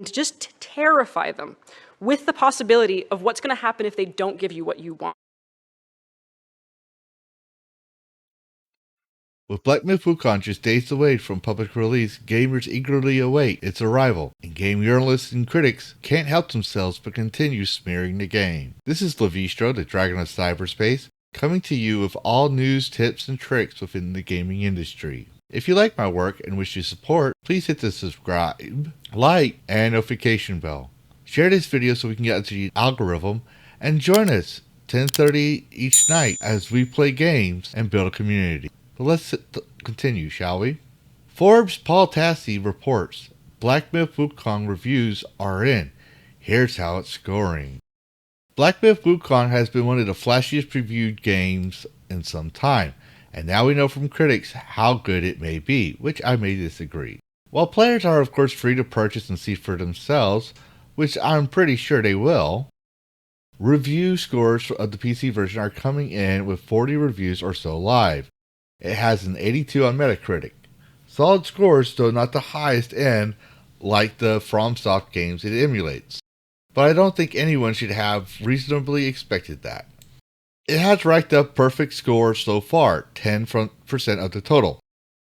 to just terrify them with the possibility of what's going to happen if they don't give you what you want. With Black Myth Wukong just days away from public release, gamers eagerly await its arrival, and game journalists and critics can't help themselves but continue smearing the game. This is Levistro, the Dragon of Cyberspace, coming to you with all news, tips, and tricks within the gaming industry. If you like my work and wish to support, please hit the subscribe, like, and notification bell. Share this video so we can get into the algorithm, and join us 10:30 each night as we play games and build a community. But let's continue, shall we? Forbes' Paul Tassi reports, Black Myth Wukong reviews are in. Here's how it's scoring. Black Myth Wukong has been one of the flashiest previewed games in some time, and now we know from critics how good it may be, which I may disagree. While players are of course free to purchase and see for themselves, which I'm pretty sure they will, review scores of the PC version are coming in with 40 reviews or so live. It has an 82 on Metacritic. Solid scores, though not the highest end like the FromSoft games it emulates. But I don't think anyone should have reasonably expected that. It has racked up perfect scores so far, 10% of the total.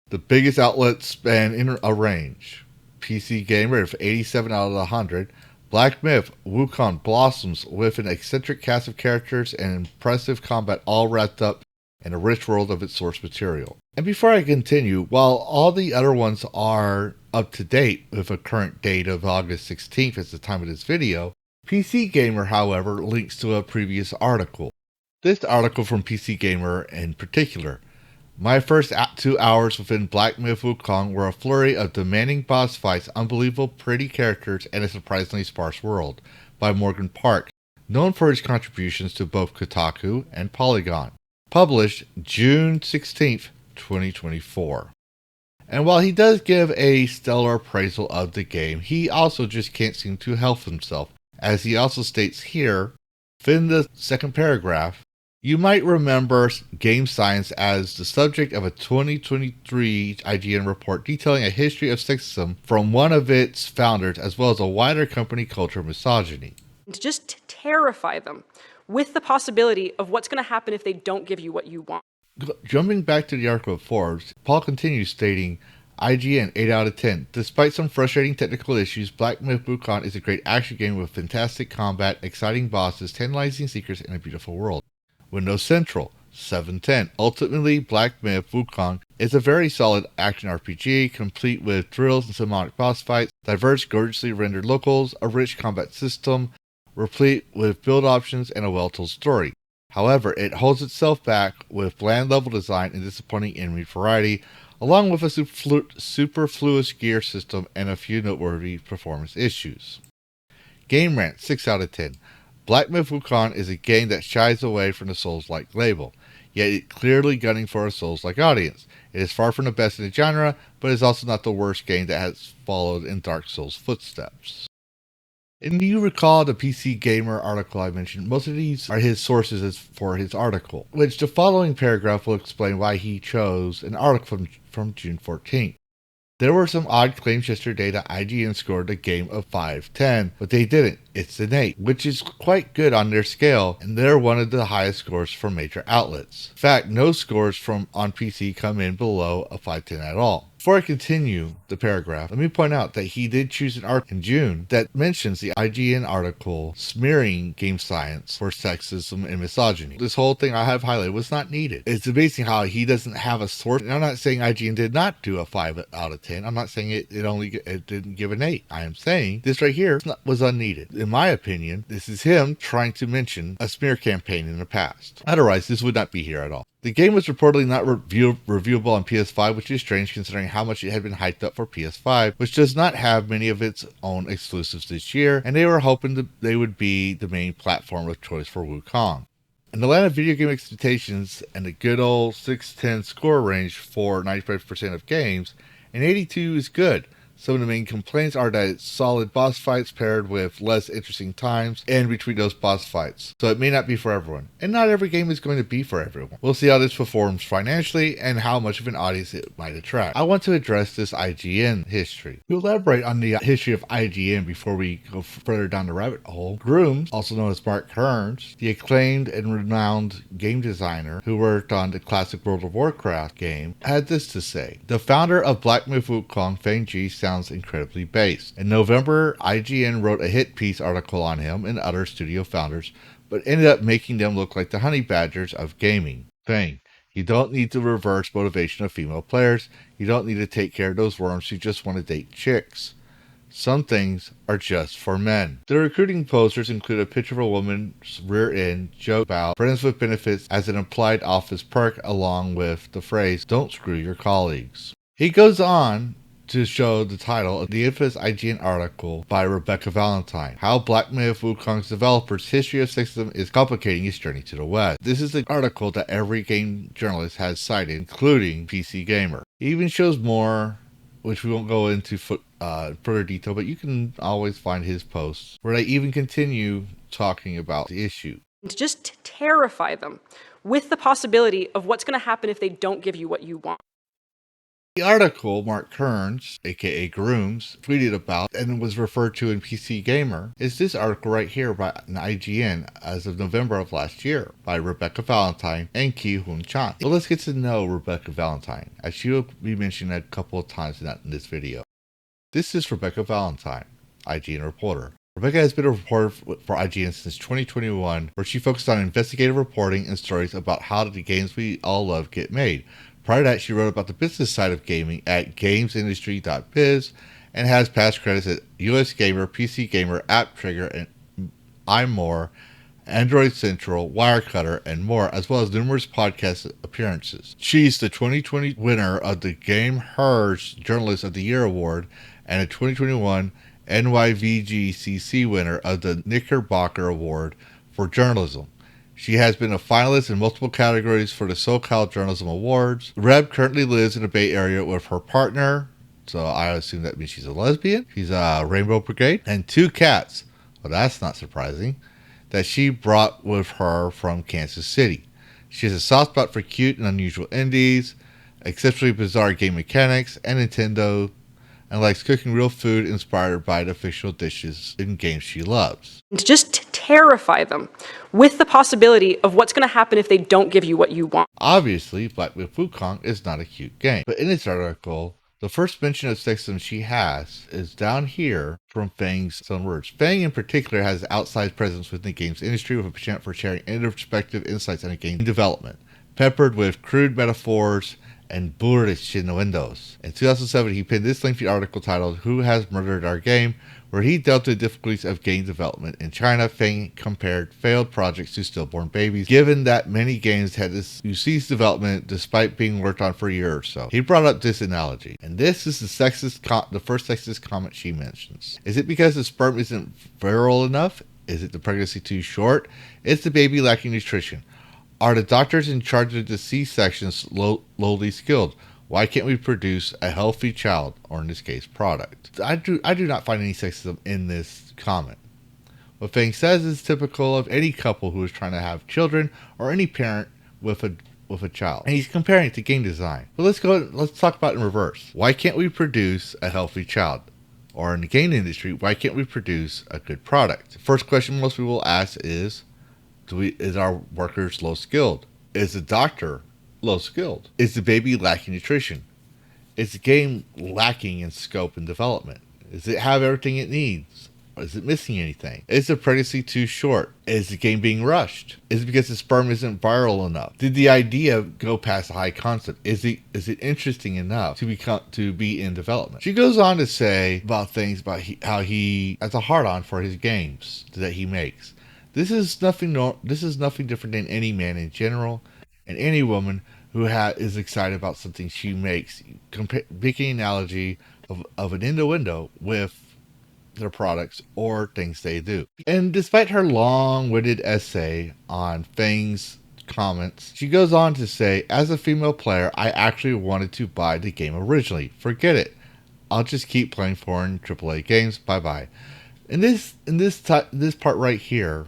The biggest outlets span in a range. PC Gamer with 87 out of 100. Black Myth Wukong blossoms with an eccentric cast of characters and impressive combat all wrapped up in a rich world of its source material. And before I continue, while all the other ones are up to date with a current date of August 16th as the time of this video, PC Gamer, however, links to a previous article. This article from PC Gamer in particular. My first 2 hours within Black Myth Wukong were a flurry of demanding boss fights, unbelievable pretty characters, and a surprisingly sparse world, by Morgan Park, known for his contributions to both Kotaku and Polygon. Published June 16th, 2024. And while he does give a stellar appraisal of the game, he also just can't seem to help himself, as he also states here, within the second paragraph, you might remember Game Science as the subject of a 2023 IGN report detailing a history of sexism from one of its founders, as well as a wider company culture of misogyny. To just terrify them with the possibility of what's going to happen if they don't give you what you want. Jumping back to the article of Forbes, Paul continues stating, IGN 8 out of 10. Despite some frustrating technical issues, Black Myth Wukong is a great action game with fantastic combat, exciting bosses, tantalizing secrets, and a beautiful world. Windows Central 7/10. Ultimately, Black Myth Wukong is a very solid action RPG, complete with thrills and cinematic boss fights, diverse, gorgeously rendered locals, a rich combat system, replete with build options, and a well-told story. However, it holds itself back with bland level design and disappointing enemy variety, along with a superfluous gear system and a few noteworthy performance issues. Game Rant 6 out of 10. Black Myth Wukong is a game that shies away from the Souls-like label, yet it clearly gunning for a Souls-like audience. It is far from the best in the genre, but is also not the worst game that has followed in Dark Souls' footsteps. And you recall the PC Gamer article I mentioned, most of these are his sources for his article, which the following paragraph will explain why he chose an article from June 14th. There were some odd claims yesterday that IGN scored a game of 5/10, but they didn't. It's an 8, which is quite good on their scale, and they're one of the highest scores from major outlets. In fact, no scores on PC come in below a 5/10 at all. Before I continue the paragraph, let me point out that he did choose an article in June that mentions the IGN article smearing Game Science for sexism and misogyny. This whole thing I have highlighted was not needed. It's amazing how he doesn't have a source. And I'm not saying IGN did not do a 5 out of 10. I'm not saying it didn't give an 8. I am saying this right here was unneeded. In my opinion, this is him trying to mention a smear campaign in the past. Otherwise, this would not be here at all. The game was reportedly not reviewable on PS5, which is strange considering how much it had been hyped up for PS5, which does not have many of its own exclusives this year, and they were hoping they would be the main platform of choice for Wukong. In the land of video game expectations and the good old 6/10 score range for 95% of games, an 82 is good. Some of the main complaints are that it's solid boss fights paired with less interesting times in between those boss fights. So it may not be for everyone. And not every game is going to be for everyone. We'll see how this performs financially and how much of an audience it might attract. I want to address this IGN history. To elaborate on the history of IGN before we go further down the rabbit hole, Grooms, also known as Mark Kearns, the acclaimed and renowned game designer who worked on the classic World of Warcraft game, had this to say. The founder of Black Myth Wukong, Feng Ji, sounds incredibly base. In November, IGN wrote a hit piece article on him and other studio founders, but ended up making them look like the honey badgers of gaming. Feng, you don't need to reverse motivation of female players. You don't need to take care of those worms who just want to date chicks. Some things are just for men. The recruiting posters include a picture of a woman's rear end, joke about friends with benefits as an implied office perk, along with the phrase, don't screw your colleagues. He goes on to show the title of the infamous IGN article by Rebecca Valentine, How Black Myth Wukong's Developer's History of Sexism is Complicating His Journey to the West. This is the article that every game journalist has cited, including PC Gamer. He even shows more, which we won't go into further detail, but you can always find his posts where they even continue talking about the issue. To just terrify them with the possibility of what's going to happen if they don't give you what you want. The article Mark Kearns, aka Grooms, tweeted about and was referred to in PC Gamer is this article right here by an IGN as of November of last year by Rebecca Valentine and Ki Hoon Chan. So let's get to know Rebecca Valentine, as she will be mentioned a couple of times in this video. This is Rebecca Valentine, IGN reporter. Rebecca has been a reporter for IGN since 2021, where she focused on investigative reporting and stories about how the games we all love get made. Prior to that, she wrote about the business side of gaming at gamesindustry.biz and has past credits at US Gamer, PC Gamer, App Trigger, and iMore, Android Central, Wirecutter, and more, as well as numerous podcast appearances. She's the 2020 winner of the Game Hers Journalist of the Year Award and a 2021 NYVGCC winner of the Knickerbocker Award for Journalism. She has been a finalist in multiple categories for the SoCal Journalism Awards. Reb currently lives in the Bay Area with her partner, so I assume that means she's a lesbian. She's a Rainbow Brigade, and 2 cats. Well, that's not surprising. That she brought with her from Kansas City. She has a soft spot for cute and unusual indies, exceptionally bizarre game mechanics, and Nintendo, and likes cooking real food inspired by the fictional dishes in games she loves. To just terrify them with the possibility of what's going to happen if they don't give you what you want. Obviously, Black Myth Wukong is not a cute game, but in this article, the first mention of sexism she has is down here from Feng's own words. Feng in particular has an outsized presence within the games industry with a passion for sharing introspective insights into game development, peppered with crude metaphors and boorish innuendos. In 2007, he penned this lengthy article titled Who Has Murdered Our Game?, where he dealt with the difficulties of game development in China. Feng compared failed projects to stillborn babies, given that many games had to cease development despite being worked on for a year or so. He brought up this analogy, and this is the first sexist comment she mentions. Is it because the sperm isn't virile enough? Is it the pregnancy too short? Is the baby lacking nutrition? Are the doctors in charge of the C-sections lowly skilled? Why can't we produce a healthy child, or in this case, product? I do not find any sexism in this comment. What Feng says is typical of any couple who is trying to have children, or any parent with a child. And he's comparing it to game design. But let's talk about it in reverse. Why can't we produce a healthy child? Or in the game industry, why can't we produce a good product? The first question most people will ask is our workers low skilled? Is the doctor low skilled? Is the baby lacking nutrition? Is the game lacking in scope and development? Does it have everything it needs? Or is it missing anything? Is the pregnancy too short? Is the game being rushed? Is it because the sperm isn't viral enough? Did the idea go past the high concept? Is it interesting enough to be in development? She goes on to say about things about how he has a hard-on for his games that he makes. This is nothing different than any man in general, and any woman who is excited about something she makes. Making an analogy of an innuendo with their products or things they do. And despite her long-winded essay on Feng's comments, she goes on to say, as a female player, I actually wanted to buy the game originally. Forget it. I'll just keep playing foreign AAA games. Bye bye. This part right here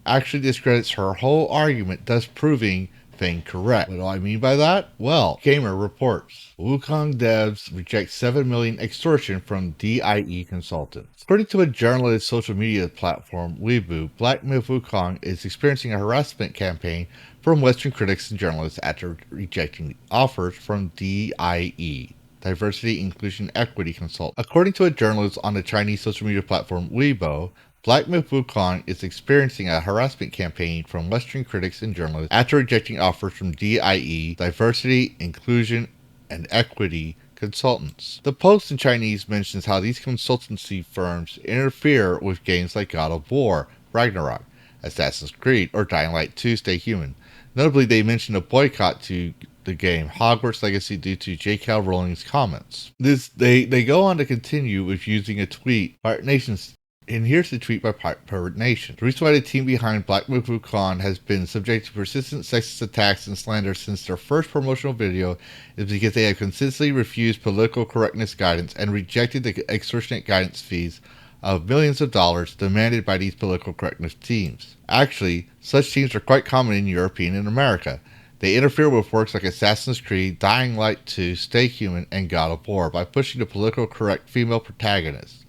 actually discredits her whole argument, thus proving Fang correct. What do I mean by that? Well, Gamer reports Wukong devs reject 7 million extortion from DIE consultants. According to a journalist social media platform, Weibo, Black Myth Wukong is experiencing a harassment campaign from Western critics and journalists after rejecting offers from DIE. Diversity, Inclusion, Equity Consult. According to a journalist on the Chinese social media platform Weibo, Black Myth Wukong is experiencing a harassment campaign from Western critics and journalists after rejecting offers from DIE, Diversity, Inclusion, and Equity Consultants. The post in Chinese mentions how these consultancy firms interfere with games like God of War, Ragnarok, Assassin's Creed, or Dying Light 2 Stay Human. Notably, they mention a boycott to the game Hogwarts Legacy due to J.K. Rowling's comments. They go on to continue with using a tweet, Pirate Nation's. And here's the tweet by Pirate Nation. The reason why the team behind Black Myth Wukong has been subject to persistent sexist attacks and slander since their first promotional video is because they have consistently refused political correctness guidance and rejected the extortionate guidance fees of millions of dollars demanded by these political correctness teams. Actually, such teams are quite common in Europe and America. They interfere with works like Assassin's Creed, Dying Light 2, Stay Human, and God of War by pushing the political correct female protagonists.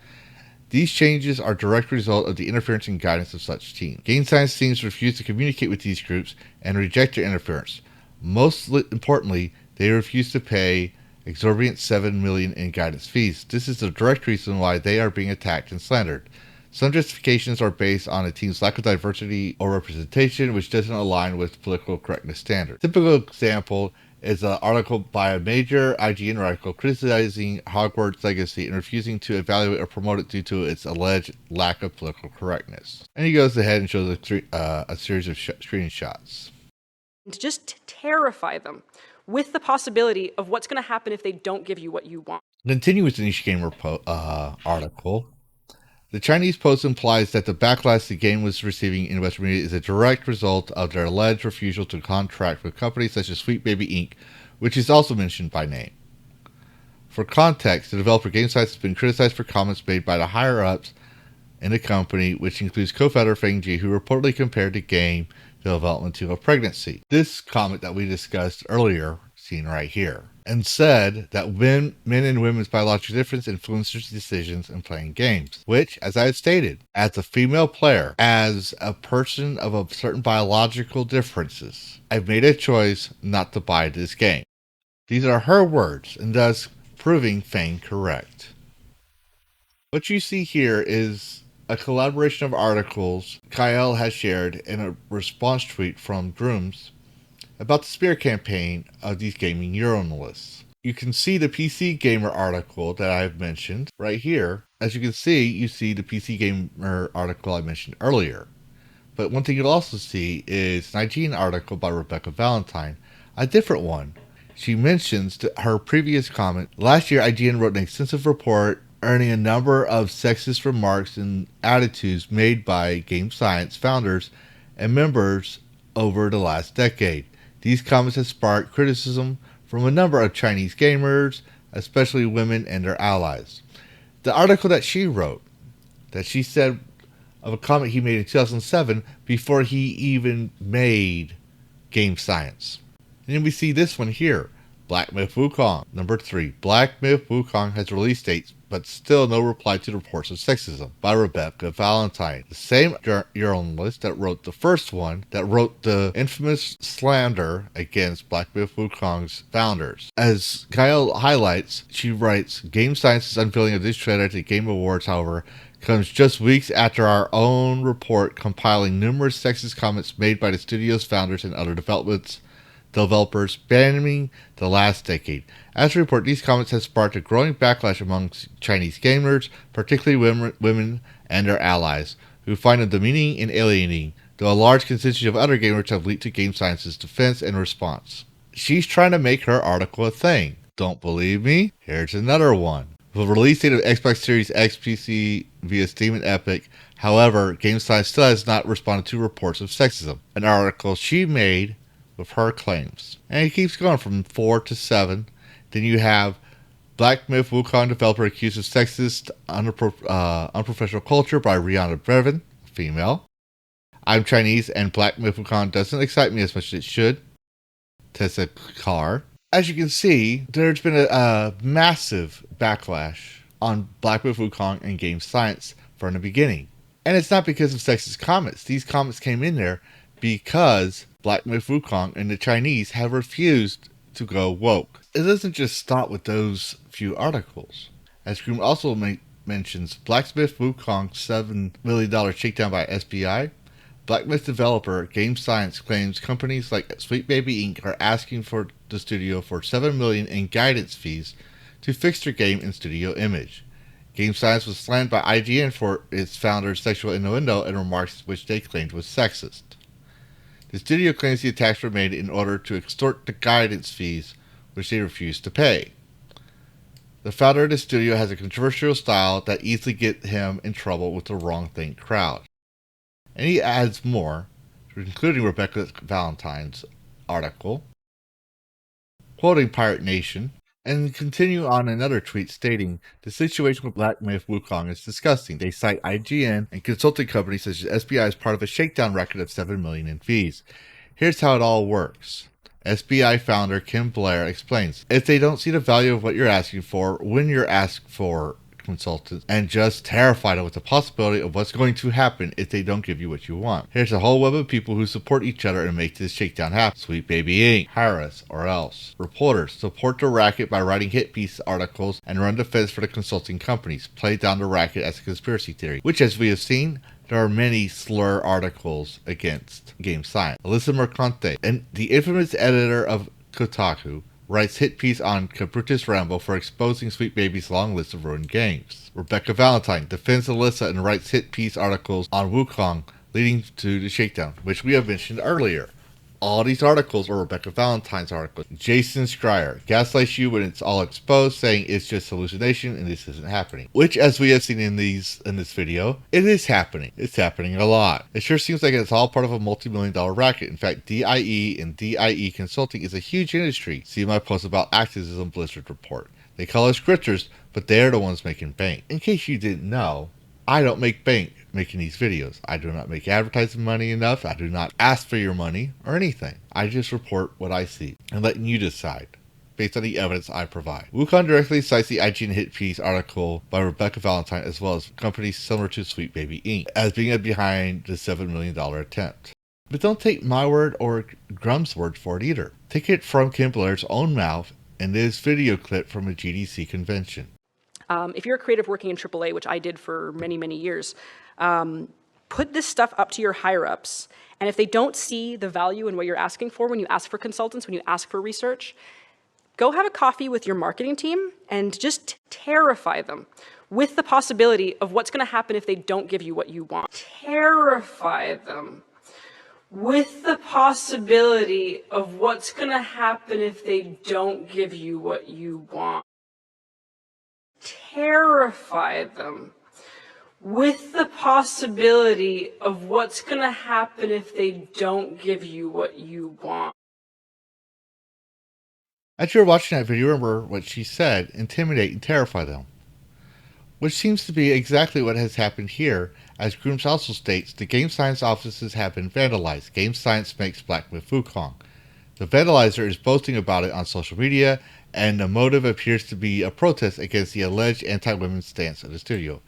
These changes are a direct result of the interference and guidance of such teams. Game science teams refuse to communicate with these groups and reject their interference. Most importantly, they refuse to pay exorbitant $7 million in guidance fees. This is the direct reason why they are being attacked and slandered. Some justifications are based on a team's lack of diversity or representation, which doesn't align with political correctness standards. Typical example is an article by a major IGN article criticizing Hogwarts Legacy and refusing to evaluate or promote it due to its alleged lack of political correctness. And he goes ahead and shows a series of screenshots. To just terrify them with the possibility of what's going to happen if they don't give you what you want. Continue with the Niche Gamer article. The Chinese post implies that the backlash the game was receiving in Western media is a direct result of their alleged refusal to contract with companies such as Sweet Baby Inc., which is also mentioned by name. For context, the developer GameScience has been criticized for comments made by the higher-ups in the company, which includes co-founder Feng Ji, who reportedly compared the game development to a pregnancy. This comment that we discussed earlier, seen right here, and said that men and women's biological difference influences decisions in playing games, which, as I had stated, as a female player, as a person of a certain biological differences, I've made a choice not to buy this game. These are her words, and thus proving Fang correct. What you see here is a collaboration of articles Kyle has shared in a response tweet from Drooms about the spear campaign of these gaming journalists. You can see the PC Gamer article that I have mentioned right here. As you can see, you see the PC Gamer article I mentioned earlier. But one thing you'll also see is an IGN article by Rebecca Valentine, a different one. She mentions her previous comment. Last year, IGN wrote an extensive report earning a number of sexist remarks and attitudes made by Game Science founders and members over the last decade. These comments have sparked criticism from a number of Chinese gamers, especially women and their allies. The article that she wrote, that she said of a comment he made in 2007 before he even made Game Science. And then we see this one here, Black Myth Wukong. Number 3, Black Myth Wukong has release dates, but still no reply to the reports of sexism, by Rebecca Valentine. The same journalist that wrote the first one, that wrote the infamous slander against Black Myth Wukong's founders. As Kyle highlights, she writes, Game Science's unveiling of this trailer at the Game Awards, however, comes just weeks after our own report compiling numerous sexist comments made by the studio's founders and other developers spanning the last decade. As a report, these comments have sparked a growing backlash amongst Chinese gamers, particularly women and their allies, who find them demeaning and alienating, though a large contingent of other gamers have leaped to Game Science's defense and response. She's trying to make her article a thing. Don't believe me? Here's another one. With the release date of Xbox Series X PC via Steam and Epic, however, Game Science still has not responded to reports of sexism. An article she made with her claims. And it keeps going from 4 to 7. Then you have Black Myth Wukong developer accused of sexist, unprofessional culture by Rihanna Brevin, female. I'm Chinese and Black Myth Wukong doesn't excite me as much as it should. Tessa Carr. As you can see, there's been a massive backlash on Black Myth Wukong and game science from the beginning. And it's not because of sexist comments. These comments came in there because Black Myth Wukong and the Chinese have refused to go woke. It doesn't just stop with those few articles. As Groom also mentions, Black Myth Wukong's $7 million shakedown by SBI. Black Myth developer Game Science claims companies like Sweet Baby Inc. are asking for the studio for $7 million in guidance fees to fix their game and studio image. Game Science was slammed by IGN for its founder's sexual innuendo and remarks which they claimed was sexist. The studio claims the attacks were made in order to extort the guidance fees, which they refused to pay. The founder of the studio has a controversial style that easily gets him in trouble with the wrong thing crowd. And he adds more, including Rebecca Valentine's article, quoting Pirate Nation, and continue on another tweet stating, the situation with Black Myth Wukong is disgusting. They cite IGN and consulting companies such as SBI as part of a shakedown record of $7 million in fees. Here's how it all works. SBI founder Kim Blair explains, if they don't see the value of what you're asking for when you're asked for consultants and just terrified with the possibility of what's going to happen if they don't give you what you want. Here's a whole web of people who support each other and make this shakedown happen. Sweet Baby Inc., Harris, or else. Reporters support the racket by writing hit piece articles and run defense for the consulting companies. Play down the racket as a conspiracy theory, which as we have seen, there are many slur articles against game science. Alyssa Mercante, and the infamous editor of Kotaku, writes hit piece on Cabrutus Rambo for exposing Sweet Baby's long list of ruined games. Rebecca Valentine defends Alyssa and writes hit piece articles on Wukong leading to the shakedown, which we have mentioned earlier. All these articles are Rebecca Valentine's articles. Jason Schreier gaslights you when it's all exposed, saying it's just hallucination and this isn't happening. Which, as we have seen in this video, it is happening. It's happening a lot. It sure seems like it's all part of a multi-million-dollar racket. In fact, DIE and DIE Consulting is a huge industry. See my post about Activism Blizzard report. They call us grifters, but they're the ones making bank. In case you didn't know, I don't make bank making these videos. I do not make advertising money enough. I do not ask for your money or anything. I just report what I see and letting you decide based on the evidence I provide. Wukong directly cites the IGN hit piece article by Rebecca Valentine as well as companies similar to Sweet Baby Inc. as being behind the $7 million attempt. But don't take my word or Grum's word for it either. Take it from Kim Blair's own mouth in this video clip from a GDC convention. If you're a creative working in AAA, which I did for many, many years, put this stuff up to your higher-ups. And if they don't see the value in what you're asking for when you ask for consultants, when you ask for research, go have a coffee with your marketing team and just terrify them with the possibility of what's going to happen if they don't give you what you want. Terrify them with the possibility of what's going to happen if they don't give you what you want. Terrify them with the possibility of what's going to happen if they don't give you what you want. As you're watching that video, remember what she said, intimidate and terrify them. Which seems to be exactly what has happened here, as Grooms also states, the game science offices have been vandalized. Game science makes Black Myth Wukong. The vandalizer is boasting about it on social media, and the motive appears to be a protest against the alleged anti-women's stance of the studio.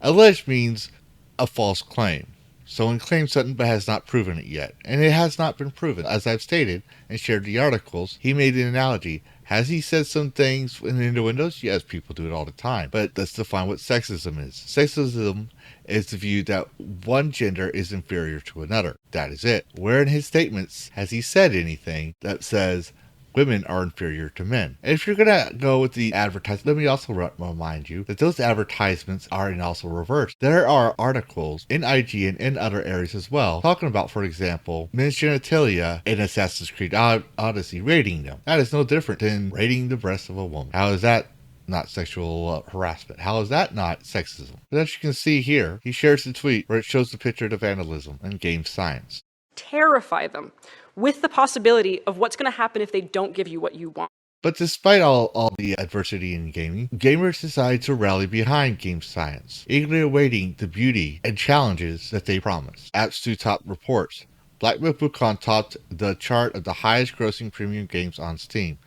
Alleged means a false claim. Someone claims something but has not proven it yet, and it has not been proven. As I've stated and shared the articles, he made an analogy. Has he said some things in the innuendos? Yes, people do it all the time. But let's define what sexism is. Sexism is the view that one gender is inferior to another. That is it. Where in his statements has he said anything that says women are inferior to men? And if you're going to go with the advertisement, let me also remind you that those advertisements are also reversed. There are articles in IGN and other areas as well talking about, for example, men's genitalia in Assassin's Creed Odyssey, rating them. That is no different than rating the breast of a woman. How is that not sexual harassment? How is that not sexism? But as you can see here, he shares the tweet where it shows the picture of vandalism and game science. Terrify them with the possibility of what's going to happen if they don't give you what you want. But despite all the adversity in gaming, gamers decide to rally behind game science, eagerly awaiting the beauty and challenges that they promise. Apps2 top reports. Black Myth Wukong topped the chart of the highest grossing premium games on Steam.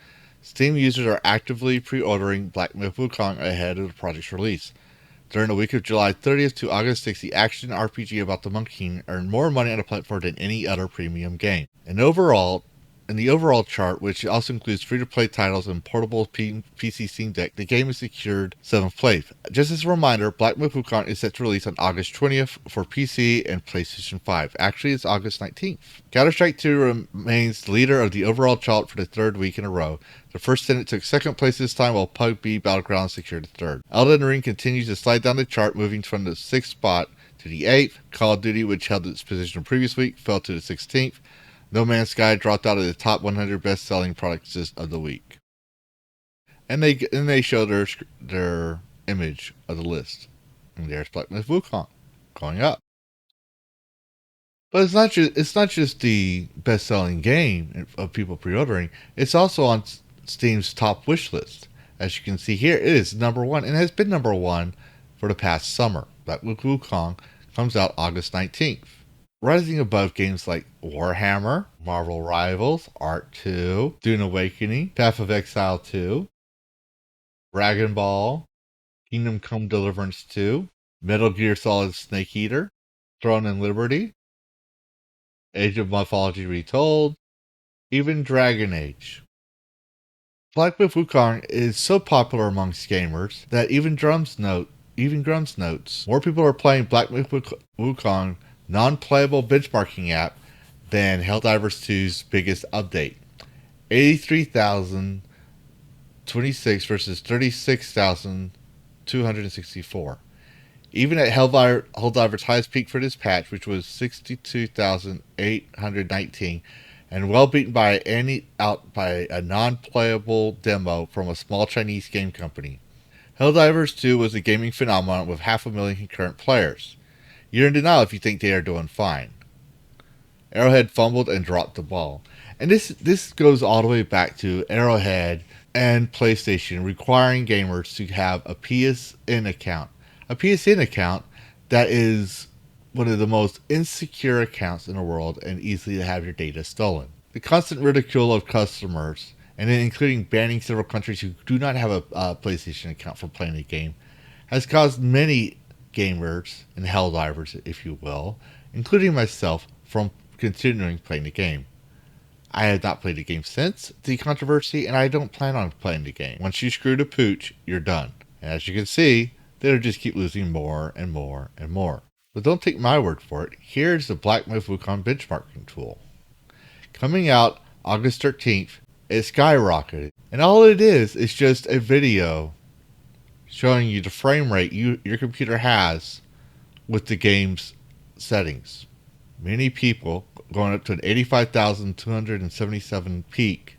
Steam users are actively pre-ordering Black Myth Wukong ahead of the project's release. During the week of July 30th to August 6th, the action RPG about the Monkey King earned more money on the platform than any other premium game. In the overall chart, which also includes free-to-play titles and portable PC Steam Deck, the game has secured 7th place. Just as a reminder, Black Myth Wukong is set to release on August 20th for PC and PlayStation 5. Actually, it's August 19th. Counter-Strike 2 remains the leader of the overall chart for the third week in a row. The first tenant took second place this time, while PUBG Battlegrounds secured the third. Elden Ring continues to slide down the chart, moving from the 6th spot to the 8th. Call of Duty, which held its position the previous week, fell to the 16th. No Man's Sky dropped out of the top 100 best-selling products of the week. And they show their image of the list. And there's Black Myth Wukong going up. But it's not just the best-selling game of people pre-ordering. It's also on Steam's top wish list. As you can see here, it is number 1 and has been number 1 for the past summer. Black Myth Wukong comes out August 19th. Rising above games like Warhammer, Marvel Rivals, Art 2, Dune Awakening, Path of Exile 2, Dragon Ball, Kingdom Come Deliverance 2, Metal Gear Solid Snake Eater, Throne and Liberty, Age of Mythology Retold, even Dragon Age. Black Myth Wukong is so popular amongst gamers that even Grumps notes more people are playing Black Myth Wukong non-playable benchmarking app than Helldivers 2's biggest update. 83,026 versus 36,264. Even at Helldiver's highest peak for this patch, which was 62,819, and well beaten by a non-playable demo from a small Chinese game company. Helldivers 2 was a gaming phenomenon with 500,000 concurrent players. You're in denial if you think they are doing fine. Arrowhead fumbled and dropped the ball. And this goes all the way back to Arrowhead and PlayStation requiring gamers to have a PSN account. A PSN account that is one of the most insecure accounts in the world and easily to have your data stolen. The constant ridicule of customers, and then including banning several countries who do not have a PlayStation account for playing the game, has caused many gamers and Helldivers, if you will, including myself, from continuing playing the game. I have not played the game since the controversy, and I don't plan on playing the game. Once you screw the pooch, you're done. And as you can see, they'll just keep losing more and more and more. But don't take my word for it. Here's the Black Myth Wukong benchmarking tool. Coming out August 13th, it skyrocketed. And all it is just a video showing you the frame rate your computer has with the game's settings. Many people, going up to an 85,277 peak,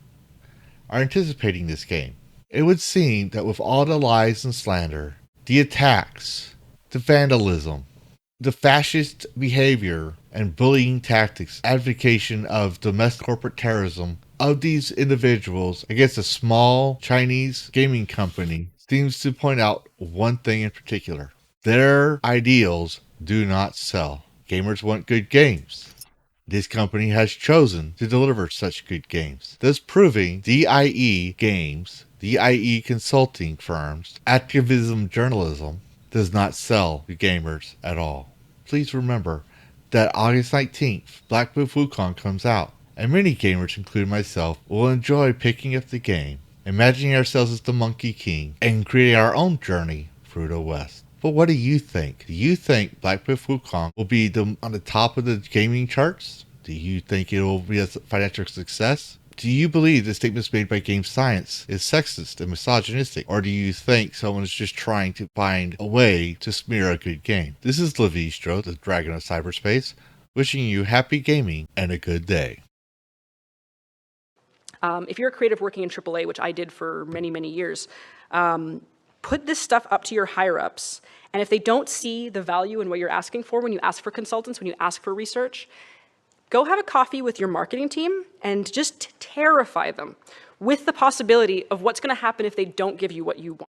are anticipating this game. It would seem that with all the lies and slander, the attacks, the vandalism, the fascist behavior and bullying tactics, advocation of domestic corporate terrorism of these individuals against a small Chinese gaming company seems to point out one thing in particular. Their ideals do not sell. Gamers want good games. This company has chosen to deliver such good games, thus proving DIE games, DIE consulting firms, activism journalism does not sell to gamers at all. Please remember that August 19th, Black Myth Wukong comes out, and many gamers, including myself, will enjoy picking up the game, imagining ourselves as the Monkey King, and creating our own journey through the West. But what do you think? Do you think Black Myth Wukong will be on the top of the gaming charts? Do you think it will be a financial success? Do you believe the statements made by Game Science is sexist and misogynistic? Or do you think someone is just trying to find a way to smear a good game? This is Levistro, the Dragon of Cyberspace, wishing you happy gaming and a good day. If you're a creative working in AAA, which I did for many, many years, put this stuff up to your higher-ups. And if they don't see the value in what you're asking for when you ask for consultants, when you ask for research, go have a coffee with your marketing team and just terrify them with the possibility of what's going to happen if they don't give you what you want.